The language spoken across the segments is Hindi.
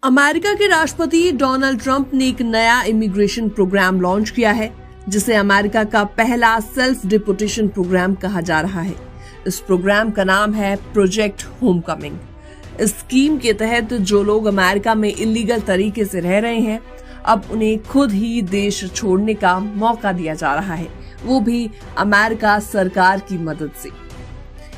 अमेरिका के राष्ट्रपति डोनाल्ड ट्रंप ने एक नया इमिग्रेशन प्रोग्राम लॉन्च किया है, जिसे अमेरिका का पहला सेल्फ डिपोर्टेशन प्रोग्राम कहा जा रहा है। इस प्रोग्राम का नाम है प्रोजेक्ट होमकमिंग। इस स्कीम के तहत जो लोग अमेरिका में इलीगल तरीके से रह रहे हैं, अब उन्हें खुद ही देश छोड़ने का मौका दिया जा रहा है, वो भी अमेरिका सरकार की मदद से।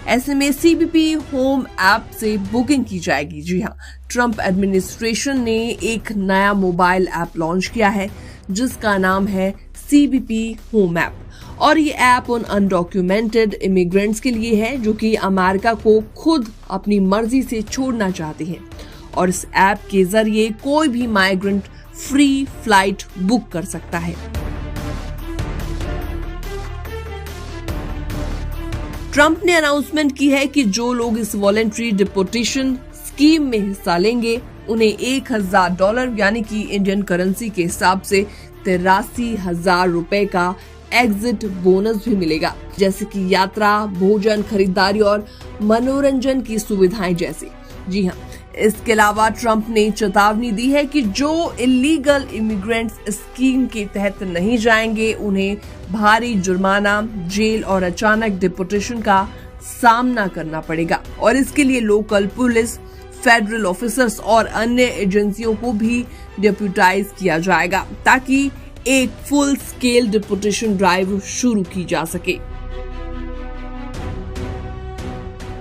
ऐसे में सीबीपी होम ऐप से बुकिंग की जाएगी। जी हाँ, ट्रंप एडमिनिस्ट्रेशन ने एक नया मोबाइल ऐप लॉन्च किया है जिसका नाम है सीबीपी होम ऐप, और ये ऐप उन अनडॉक्यूमेंटेड इमिग्रेंट्स के लिए है जो कि अमेरिका को खुद अपनी मर्जी से छोड़ना चाहते हैं, और इस ऐप के जरिए कोई भी माइग्रेंट फ्री फ्लाइट बुक कर सकता है। ट्रंप ने अनाउंसमेंट की है कि जो लोग इस वॉलंटरी डिपोर्टेशन स्कीम में हिस्सा लेंगे उन्हें $1,000 यानी कि इंडियन करेंसी के हिसाब से 83,000 रुपए का एग्जिट बोनस भी मिलेगा, जैसे कि यात्रा, भोजन, खरीदारी और मनोरंजन की सुविधाएं जैसी। जी हाँ, इसके अलावा ट्रंप ने चेतावनी दी है कि जो इलीगल इमिग्रेंट्स स्कीम के तहत नहीं जाएंगे उन्हें भारी जुर्माना, जेल और अचानक डिपोर्टेशन का सामना करना पड़ेगा, और इसके लिए लोकल पुलिस, फेडरल ऑफिसर्स और अन्य एजेंसियों को भी डेप्यूटाइज किया जाएगा ताकि एक फुल स्केल डिपोर्टेशन ड्राइव शुरू की जा सके।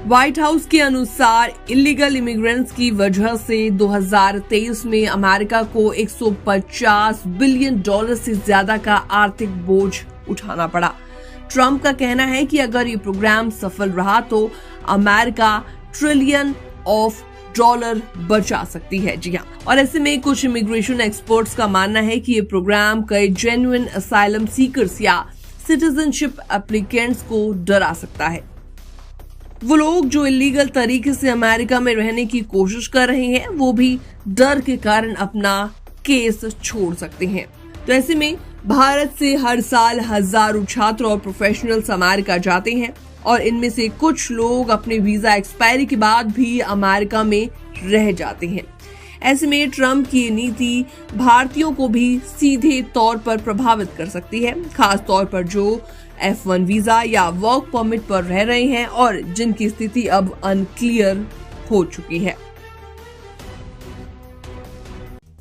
व्हाइट हाउस के अनुसार इलीगल इमिग्रेंट्स की वजह से 2023 में अमेरिका को $150 बिलियन से ज्यादा का आर्थिक बोझ उठाना पड़ा। ट्रंप का कहना है कि अगर ये प्रोग्राम सफल रहा तो अमेरिका $ट्रिलियन बचा सकती है। जी हाँ, और ऐसे में कुछ इमिग्रेशन एक्सपर्ट्स का मानना है कि ये प्रोग्राम कई जेन्युइन असाइलम सीकर्स या सिटीजनशिप एप्लीकेंट्स को डरा सकता है। वो लोग जो इलीगल तरीके से अमेरिका में रहने की कोशिश कर रहे हैं वो भी डर के कारण अपना केस छोड़ सकते हैं। तो ऐसे में भारत से हर साल हजारों छात्र और प्रोफेशनल्स अमेरिका जाते हैं, और इनमें से कुछ लोग अपने वीजा एक्सपायरी के बाद भी अमेरिका में रह जाते हैं। ऐसे में ट्रंप की नीति भारतीयों को भी सीधे तौर पर प्रभावित कर सकती है, खास तौर पर जो F1 वीजा या वर्क परमिट पर रह रहे हैं और जिनकी स्थिति अब अनक्लियर हो चुकी है।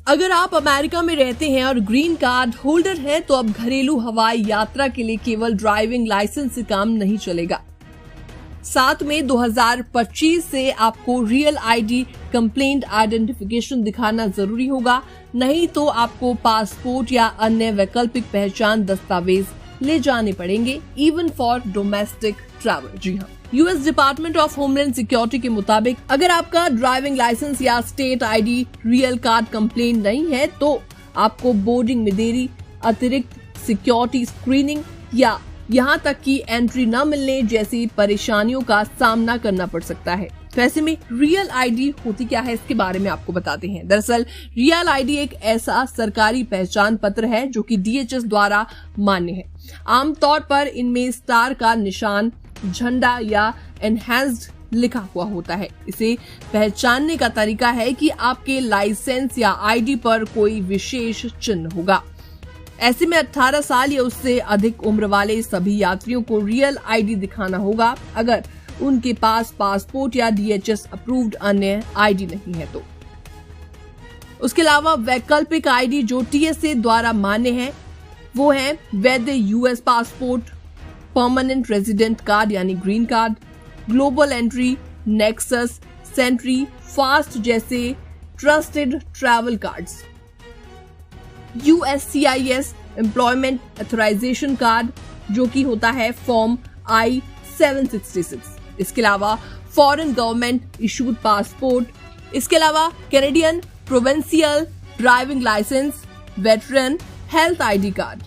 अगर आप अमेरिका में रहते हैं और ग्रीन कार्ड होल्डर हैं तो अब घरेलू हवाई यात्रा के लिए केवल ड्राइविंग लाइसेंस से काम नहीं चलेगा। साथ में 2025 से आपको रियल आईडी कंप्लेंट आइडेंटिफिकेशन दिखाना जरूरी होगा, नहीं तो आपको पासपोर्ट या अन्य वैकल्पिक पहचान दस्तावेज ले जाने पड़ेंगे, इवन फॉर डोमेस्टिक ट्रैवल। जी हाँ, US department of homeland security के मुताबिक अगर आपका ड्राइविंग लाइसेंस या state ID real card complaint नहीं है तो आपको बोर्डिंग में देरी, अतिरिक्त सिक्योरिटी स्क्रीनिंग या यहाँ तक कि एंट्री न मिलने जैसी परेशानियों का सामना करना पड़ सकता है। तो ऐसे में रियल आईडी होती क्या है इसके बारे में आपको बताते हैं। दरअसल रियल आईडी एक ऐसा सरकारी पहचान पत्र है जो कि DHS द्वारा मान्य है। आमतौर पर इनमें स्टार का निशान, झंडा या एनहांस्ड लिखा हुआ होता है। इसे पहचानने का तरीका है कि आपके लाइसेंस या आईडी पर कोई विशेष चिन्ह होगा। ऐसे में 18 साल या उससे अधिक उम्र वाले सभी यात्रियों को रियल आईडी दिखाना होगा अगर उनके पास पासपोर्ट या DHS अप्रूव्ड अन्य आईडी नहीं है तो। उसके अलावा वैकल्पिक आईडी जो TSA द्वारा मान्य है वो है वैध US passport, permanent resident card यानी green card, Global Entry, NEXUS, SENTRI, FAST जैसे trusted travel cards, USCIS employment authorization card जो कि होता है फॉर्म I-766। इसके अलावा फॉरेन गवर्नमेंट इशूड पासपोर्ट, इसके अलावा Canadian provincial driving licence, veteran health ID card.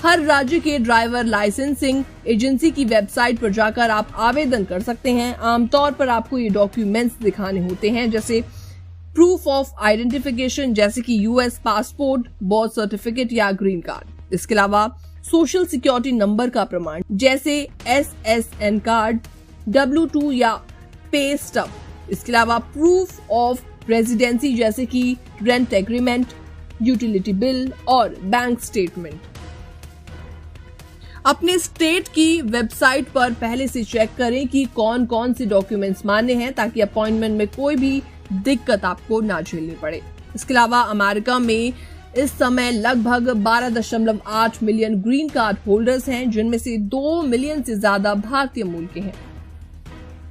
हर राज्य के ड्राइवर लाइसेंसिंग एजेंसी की वेबसाइट पर जाकर आप आवेदन कर सकते हैं। आमतौर पर आपको ये डॉक्यूमेंट्स दिखाने होते हैं जैसे प्रूफ ऑफ आइडेंटिफिकेशन जैसे कि यूएस पासपोर्ट, बर्थ सर्टिफिकेट या ग्रीन कार्ड। इसके अलावा सोशल सिक्योरिटी नंबर का प्रमाण जैसे SSN कार्ड, W2 या पे स्टब। इसके अलावा प्रूफ ऑफ रेजिडेंसी जैसे कि रेंट एग्रीमेंट, यूटिलिटी बिल और बैंक स्टेटमेंट। अपने स्टेट की वेबसाइट पर पहले से चेक करें कि कौन कौन से डॉक्यूमेंट्स मान्य हैं, ताकि अपॉइंटमेंट में कोई भी दिक्कत आपको ना झेलनी पड़े। इसके अलावा अमेरिका में इस समय लगभग 12.8 मिलियन ग्रीन कार्ड होल्डर्स हैं, जिनमें से 2 मिलियन से ज्यादा भारतीय मूल के हैं।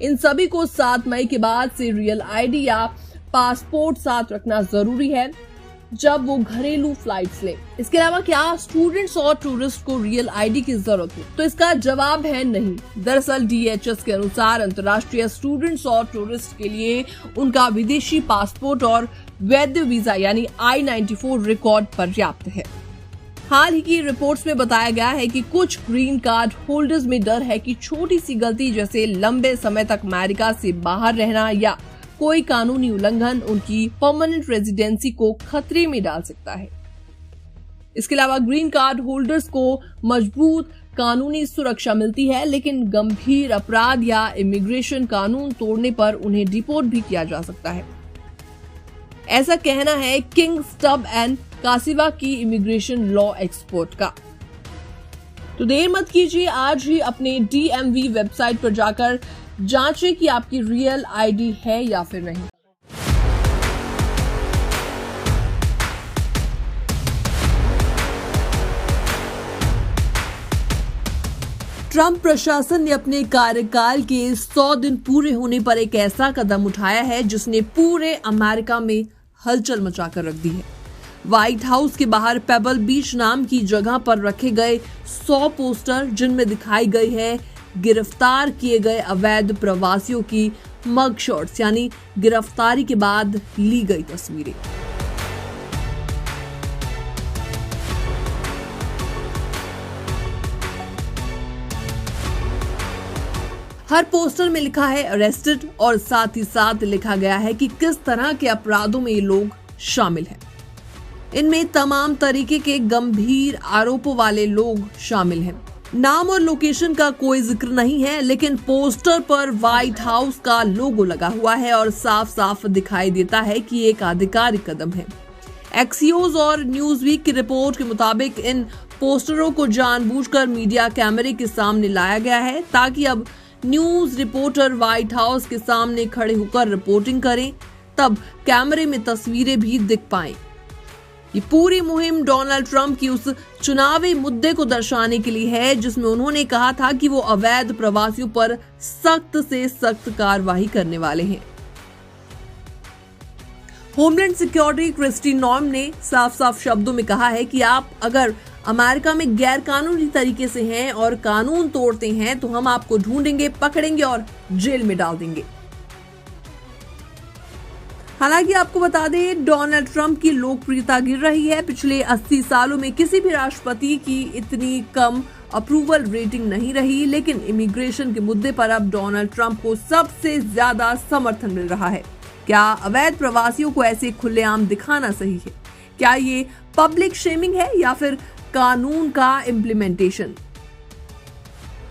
इन सभी को 7 मई के बाद से रियल आईडी या पासपोर्ट साथ रखना जरूरी है जब वो घरेलू फ्लाइट्स लें। इसके अलावा क्या स्टूडेंट्स और टूरिस्ट को रियल आईडी की जरूरत है? तो इसका जवाब है नहीं। दरअसल DHS के अनुसार अंतर्राष्ट्रीय स्टूडेंट्स और टूरिस्ट के लिए उनका विदेशी पासपोर्ट और वैध वीजा यानी I-94 रिकॉर्ड पर्याप्त है। हाल ही की रिपोर्ट्स में बताया गया है कि कुछ ग्रीन कार्ड होल्डर्स में डर है कि छोटी सी गलती जैसे लंबे समय तक अमेरिका से बाहर रहना या कोई कानूनी उल्लंघन उनकी परमानेंट रेजिडेंसी को खतरे में डाल सकता है। इसके अलावा ग्रीन कार्ड होल्डर्स को मजबूत कानूनी सुरक्षा मिलती है, लेकिन गंभीर अपराध या इमिग्रेशन कानून तोड़ने पर उन्हें डिपोर्ट भी किया जा सकता है। ऐसा कहना है किंग स्टब एंड कासिवा की इमिग्रेशन लॉ एक्सपर्ट का। तो देर मत कीजिए, आज ही अपने DMV वेबसाइट पर जाकर जांचें कि आपकी रियल आईडी है या फिर नहीं। ट्रंप प्रशासन ने अपने कार्यकाल के 100 दिन पूरे होने पर एक ऐसा कदम उठाया है जिसने पूरे अमेरिका में हलचल मचाकर रख दी है। व्हाइट हाउस के बाहर पेबल बीच नाम की जगह पर रखे गए 100 पोस्टर, जिनमें दिखाई गई है गिरफ्तार किए गए अवैध प्रवासियों की मग शॉट्स यानी गिरफ्तारी के बाद ली गई तस्वीरें। हर पोस्टर में लिखा है अरेस्टेड और साथ ही साथ लिखा गया है कि किस तरह के अपराधों में ये लोग शामिल हैं। इनमें तमाम तरीके के गंभीर आरोपों वाले लोग शामिल हैं। नाम और लोकेशन का कोई जिक्र नहीं है, लेकिन पोस्टर पर व्हाइट हाउस का लोगो लगा हुआ है और साफ साफ दिखाई देता है कि एक आधिकारिक कदम है। एक्सियोस और न्यूज़वीक की रिपोर्ट के मुताबिक इन पोस्टरों को जानबूझकर मीडिया कैमरे के सामने लाया गया है, ताकि अब न्यूज रिपोर्टर व्हाइट हाउस के सामने खड़े होकर रिपोर्टिंग करें, तब कैमरे में तस्वीरें भी दिख पाएं। ये पूरी मुहिम डोनाल्ड ट्रंप की उस चुनावी मुद्दे को दर्शाने के लिए है जिसमें उन्होंने कहा था कि वो अवैध प्रवासियों पर सख्त से सख्त कार्रवाई करने वाले हैं। होमलैंड सिक्योरिटी क्रिस्टी नॉर्म ने साफ साफ शब्दों में कहा है कि आप अगर अमेरिका में गैर कानूनी तरीके से हैं और कानून तोड़ते हैं तो हम आपको ढूंढेंगे, पकड़ेंगे और जेल में डाल देंगे। हालांकि आपको बता दें, डोनाल्ड ट्रंप की लोकप्रियता गिर रही है। पिछले 80 सालों में किसी भी राष्ट्रपति की इतनी कम अप्रूवल रेटिंग नहीं रही, लेकिन इमिग्रेशन के मुद्दे पर अब डोनाल्ड ट्रंप को सबसे ज्यादा समर्थन मिल रहा है। क्या अवैध प्रवासियों को ऐसे खुलेआम दिखाना सही है? क्या ये पब्लिक शेमिंग है या फिर कानून का इम्प्लीमेंटेशन?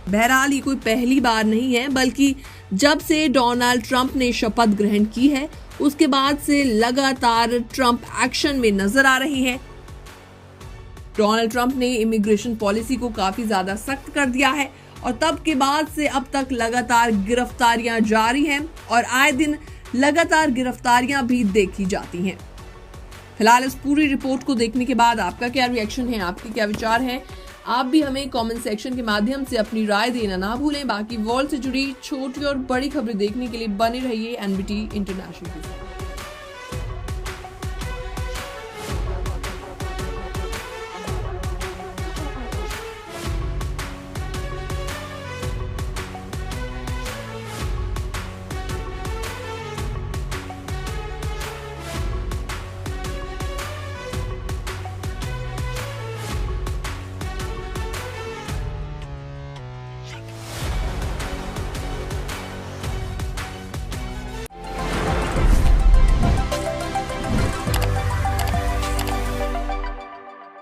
बहरहाल ये कोई पहली बार नहीं है, बल्कि जब से डोनाल्ड ट्रंप ने शपथ ग्रहण की है उसके बाद से लगातार ट्रंप एक्शन में नजर आ रहे हैं। डोनाल्ड ट्रंप ने इमिग्रेशन पॉलिसी को काफी ज्यादा सख्त कर दिया है और तब के बाद से अब तक लगातार गिरफ्तारियां जारी हैं और आए दिन लगातार गिरफ्तारियां भी देखी जाती हैं। फिलहाल इस पूरी रिपोर्ट को देखने के बाद आपका क्या रिएक्शन है, आपके क्या विचार हैं? आप भी हमें कमेंट सेक्शन के माध्यम से अपनी राय देना ना भूलें। बाकी वर्ल्ड से जुड़ी छोटी और बड़ी खबरें देखने के लिए बने रहिए NBT इंटरनेशनल के साथ।